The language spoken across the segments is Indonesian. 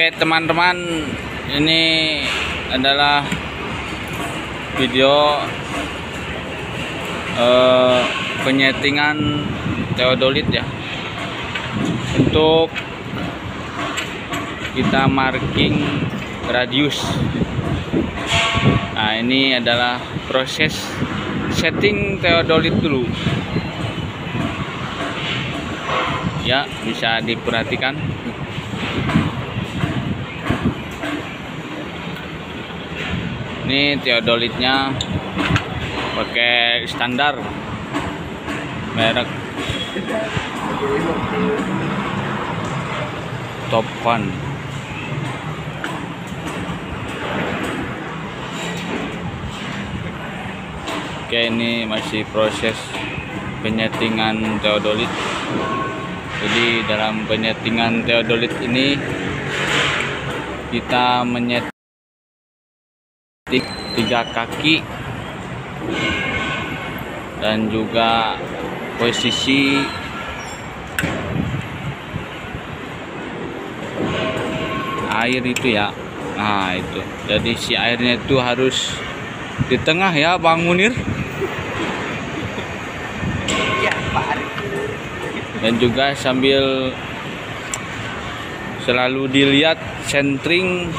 Oke teman-teman, ini adalah video penyetingan teodolit ya, untuk kita marking radius. Nah, ini adalah proses setting teodolit dulu ya, bisa diperhatikan. Ini teodolitnya pakai standar merek Topvan. Oke, ini masih proses penyetingan teodolit. Jadi dalam penyetingan teodolit ini kita menyeting 3 kaki dan juga posisi air itu ya. Nah itu, jadi si airnya itu harus di tengah ya Bang Munir. Ya, Pak Arif. Dan juga sambil selalu dilihat centering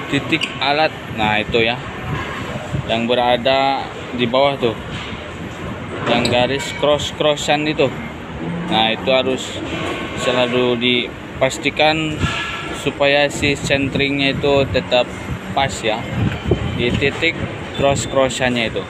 titik alat. Nah itu ya, yang berada di bawah tuh, yang garis cross-crossan itu. Nah itu harus selalu dipastikan supaya si centeringnya itu tetap pas ya di titik cross-crossannya itu.